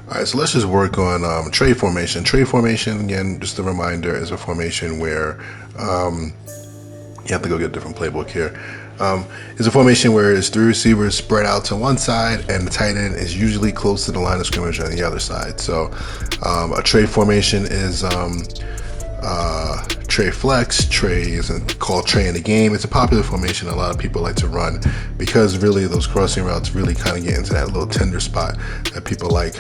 All right, so let's just work on Trey formation. Trey formation, again, just a reminder, is a formation where you have to go get a different playbook here. It's a formation where it's three receivers spread out to one side, and the tight end is usually close to the line of scrimmage on the other side. So a Trey formation is Trey flex. Trey isn't called Trey in the game. It's a popular formation a lot of people like to run because really those crossing routes really kind of get into that little tender spot that people like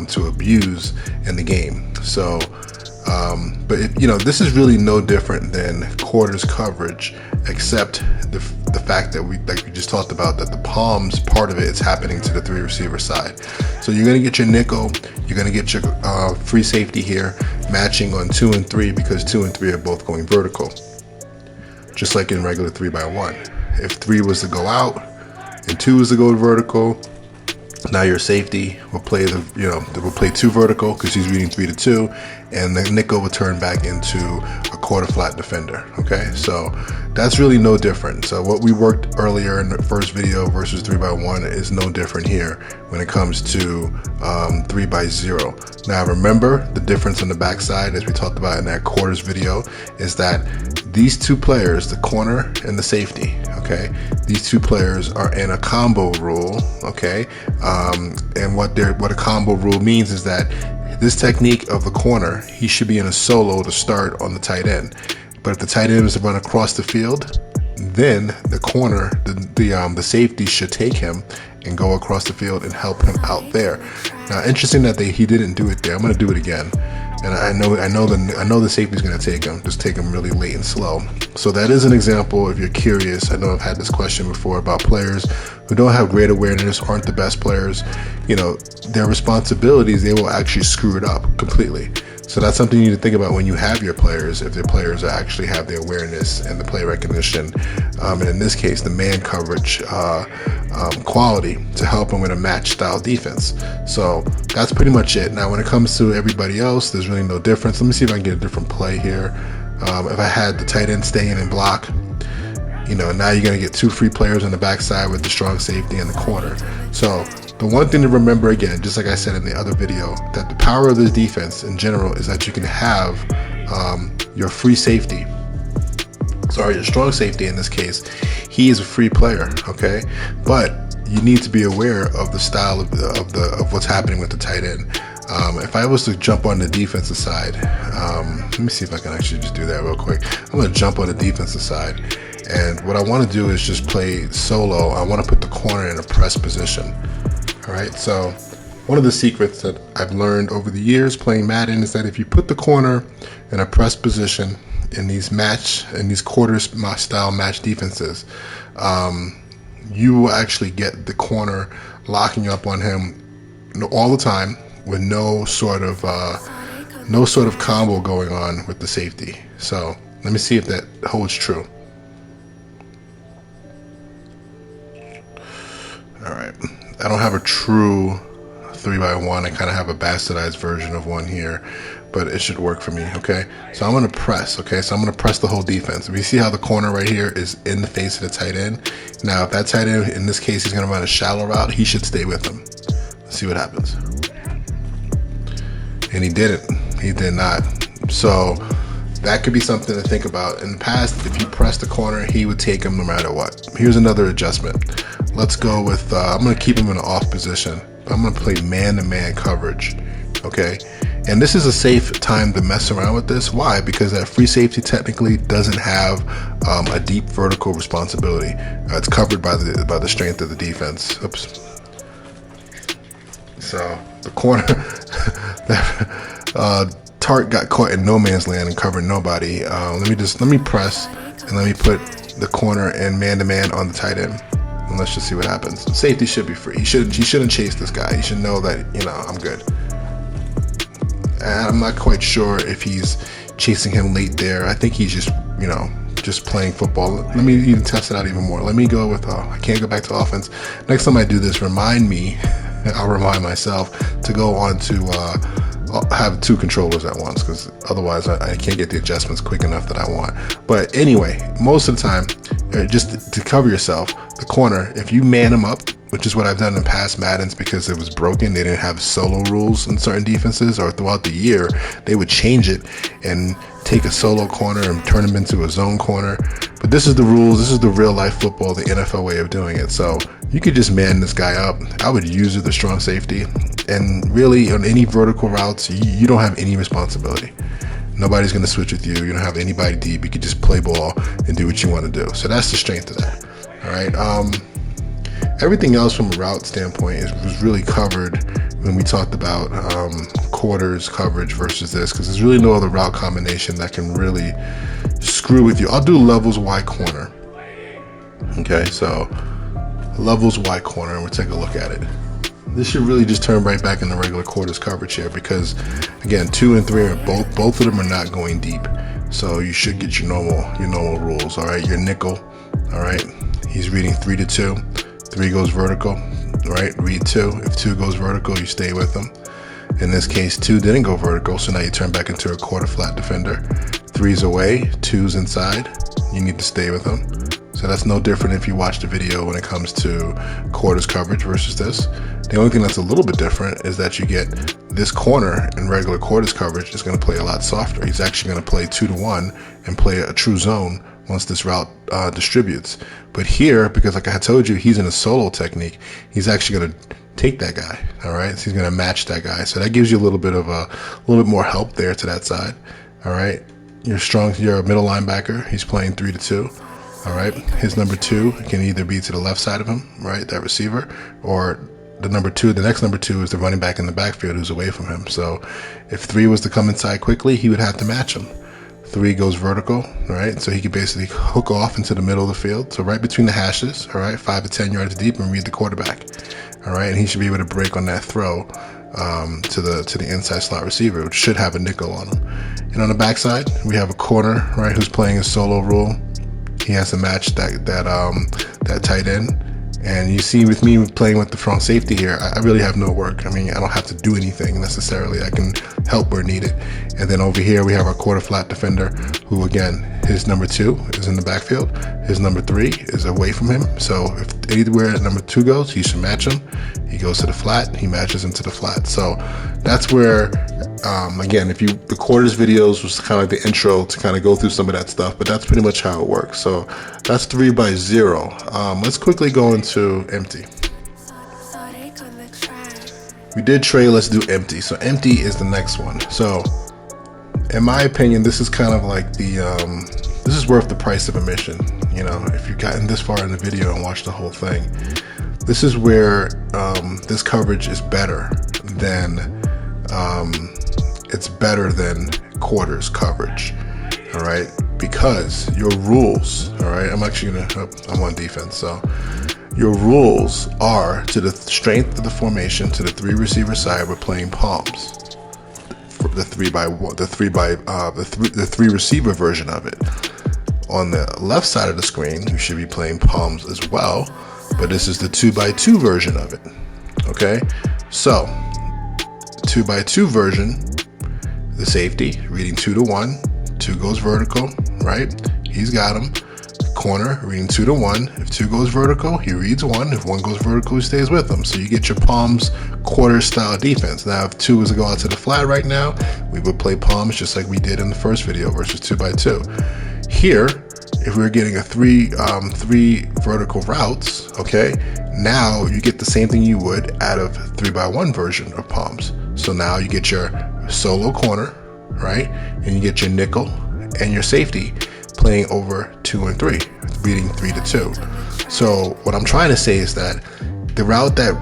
to abuse in the game. So but this is really no different than quarters coverage, except the fact that we just talked about, that the palms part of it is happening to the three receiver side. So you're going to get your nickel, you're going to get your free safety here matching on 2 and 3, because 2 and 3 are both going vertical, just like in regular 3x1. If 3 was to go out and 2 was to go vertical, now your safety will play will play 2 vertical because he's reading 3 to 2, and the nickel will turn back into a quarter flat defender. Okay, so that's really no different. So what we worked earlier in the first video versus 3x1 is no different here when it comes to 3x0. Now remember, the difference on the backside, as we talked about in that quarters video, is that these two players, the corner and the safety, okay, these two players are in a combo rule, okay, and what a combo rule means is that this technique of the corner, he should be in a solo to start on the tight end. But if the tight end is to run across the field, then the corner, the safety should take him and go across the field and help him out there. Now, interesting that he didn't do it there. I'm going to do it again. And I know the safety's going to take him, just take him really late and slow. So that is an example. If you're curious, I know I've had this question before about players who don't have great awareness, aren't the best players. Their responsibilities, they will actually screw it up completely. So that's something you need to think about when you have your players, if their players actually have the awareness and the play recognition, and in this case, the man coverage quality to help them with a match style defense. So that's pretty much it. Now, when it comes to everybody else, there's really no difference. Let me see if I can get a different play here. If I had the tight end stay in and block, now you're going to get 2 free players on the backside with the strong safety in the corner. So the one thing to remember, again, just like I said in the other video, that the power of this defense in general is that you can have your free safety, your strong safety in this case, he is a free player, okay? But you need to be aware of the style of what's happening with the tight end. If I was to jump on the defensive side, let me see if I can actually just do that real quick. I'm going to jump on the defensive side, and what I want to do is just play solo. I want to put the corner in a press position. All right, so one of the secrets that I've learned over the years playing Madden is that if you put the corner in a press position in these quarter style match defenses, you will actually get the corner locking up on him all the time with no sort of combo going on with the safety. So let me see if that holds true. All right, I don't have a true 3x1. I kind of have a bastardized version of one here, but it should work for me. Okay, so I'm going to press. Okay, so I'm going to press the whole defense. We see how the corner right here is in the face of the tight end. Now, if that tight end, in this case, he's going to run a shallow route, he should stay with him. Let's see what happens. And he didn't. He did not. So that could be something to think about. In the past, if you press the corner, he would take him no matter what. Here's another adjustment. Let's go with, I'm going to keep him in an off position. I'm going to play man-to-man coverage. Okay. And this is a safe time to mess around with this. Why? Because that free safety technically doesn't have a deep vertical responsibility. It's covered by the strength of the defense. Oops. So the corner, Tart got caught in no man's land and covered nobody. Let me press and let me put the corner and man-to-man on the tight end. And let's just see what happens. Safety should be free. He shouldn't chase this guy. He should know that, I'm good. And I'm not quite sure if he's chasing him late there. I think he's just playing football. Let me even test it out even more. Let me go with, I can't go back to offense. Next time I do this, remind me, I'll remind myself to go on to have 2 controllers at once, because otherwise I can't get the adjustments quick enough that I want. But anyway, most of the time, just to cover yourself, the corner, if you man him up, which is what I've done in past Maddens because it was broken. They didn't have solo rules in certain defenses, or throughout the year, they would change it and take a solo corner and turn them into a zone corner. But this is the rules. This is the real life football, the NFL way of doing it. So you could just man this guy up. I would use the strong safety. And really, on any vertical routes, you don't have any responsibility. Nobody's going to switch with you. You don't have anybody deep. You can just play ball and do what you want to do. So that's the strength of that. All right. Everything else from a route standpoint was really covered when we talked about quarters coverage versus this, because there's really no other route combination that can really screw with you. I'll do levels Y corner. Okay, so levels Y corner, and we'll take a look at it. This should really just turn right back into regular quarters coverage here, because again, 2 and 3 are both of them are not going deep. So you should get your normal rules. All right, your nickel. All right, he's reading 3 to 2. 3 goes vertical, right? Read 2. If 2 goes vertical, you stay with them. In this case, 2 didn't go vertical, so now you turn back into a quarter flat defender. 3's away, 2's inside. You need to stay with them. So that's no different if you watch the video when it comes to quarters coverage versus this. The only thing that's a little bit different is that you get this corner in regular quarters coverage is going to play a lot softer. He's actually going to play 2 to 1 and play a true zone once this route distributes. But here, because like I told you, he's in a solo technique, he's actually going to take that guy. All right, so he's going to match that guy. So that gives you a little bit more help there to that side. All right, you're a middle linebacker. He's playing 3 to 2. All right, his number 2 can either be to the left side of him, right, that receiver, or the next number 2 is the running back in the backfield who's away from him. So if 3 was to come inside quickly, he would have to match him. 3 goes vertical, right? So he could basically hook off into the middle of the field. So right between the hashes, all right, 5 to 10 yards deep, and read the quarterback, all right? And he should be able to break on that throw to the inside slot receiver, which should have a nickel on him. And on the backside, we have a corner, right, who's playing a solo rule. He has to match that tight end. And you see with me playing with the front safety here, I really have no work. I mean, I don't have to do anything necessarily. I can help where needed. And then over here, we have our quarter flat defender who, again, his number 2 is in the backfield. His number 3 is away from him. So if anywhere number 2 goes, he should match him. He goes to the flat, he matches him to the flat. So that's where, again, the quarters videos was kind of like the intro to kind of go through some of that stuff, but that's pretty much how it works. So that's 3 by 0. Let's quickly go into empty. We did Trey, let's do empty. So empty is the next one. So in my opinion, this is kind of like this is worth the price of admission. You know, if you've gotten this far in the video and watched the whole thing, this is where this coverage is better than quarters coverage. All right, because your rules. All right, I'm on defense, so your rules are to the strength of the formation, to the 3 receiver side. We're playing palms. The 3 receiver version of it. On the left side of the screen, you should be playing palms as well, but this is the 2 by 2 version of it. Okay, so 2 by 2 version, the safety reading 2 to 1, 2 goes vertical, right? He's got him. Corner reading 2 to 1. If 2 goes vertical, he reads 1. If 1 goes vertical, he stays with him. So you get your palms quarter style defense. Now, if 2 was to go out to the flat right now, we would play palms just like we did in the first video versus 2 by 2. Here, if we were getting a 3 vertical routes, okay, now you get the same thing you would out of 3 by 1 version of palms. So now you get your solo corner, right, and you get your nickel and your safety playing over 2 and 3, reading 3 to 2. So what I'm trying to say is that the route that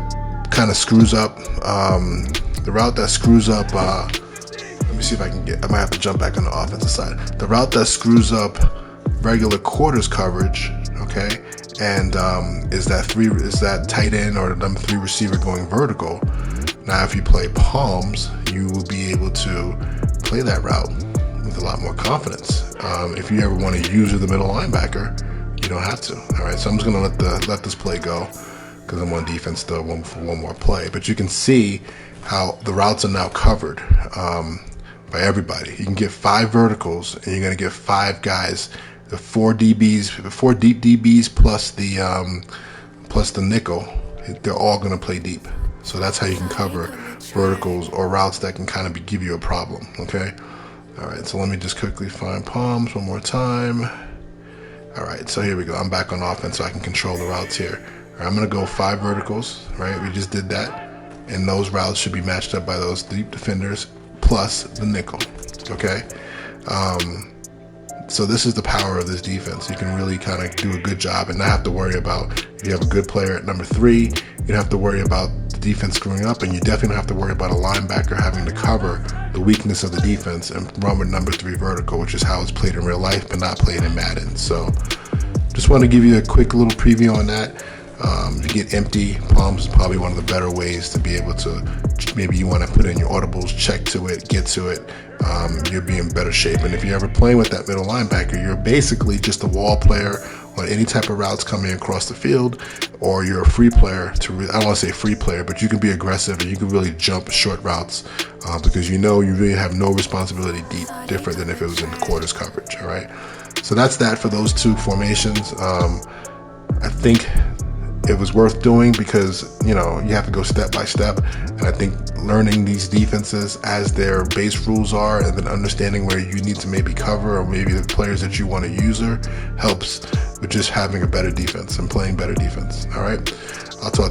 kind of screws up, let me see if I might have to jump back on the offensive side. The route that screws up regular quarters coverage, okay, and is that tight end or the number 3 receiver going vertical. Now, if you play palms, you will be able to play that route with a lot more confidence. If you ever want to use the middle linebacker, you don't have to. All right, so I'm just gonna let this play go because I'm on defense still for one more play. But you can see how the routes are now covered by everybody. You can get 5 verticals, and you're gonna get 5 guys, the 4 DBs, 4 deep DBs plus the nickel they're all going to play deep. So that's how you can cover verticals or routes that can kind of give you a problem, okay? All right, so let me just quickly find palms one more time. All right, so here we go. I'm back on offense, so I can control the routes here. All right, I'm going to go 5 verticals, right? We just did that. And those routes should be matched up by those deep defenders plus the nickel, okay? So this is the power of this defense. You can really kind of do a good job and not have to worry about, if you have a good player at number 3, you don't have to worry about the defense screwing up, and you definitely don't have to worry about a linebacker having to cover the weakness of the defense and run with number 3 vertical, which is how it's played in real life but not played in Madden. So just want to give you a quick little preview on that. If you get empty, palms is probably one of the better ways to be able to, maybe you want to put in your audibles, check to it, get to it, you'll be in better shape. And if you're ever playing with that middle linebacker, you're basically just a wall player on any type of routes coming across the field, or you're a free player I don't want to say free player, but you can be aggressive and you can really jump short routes because you really have no responsibility deep, different than if it was in the quarters coverage, all right? So that's that for those 2 formations. I think it was worth doing because, you have to go step by step. And I think learning these defenses as their base rules are, and then understanding where you need to maybe cover, or maybe the players that you want to use helps with just having a better defense and playing better defense. All right. I'll talk to you.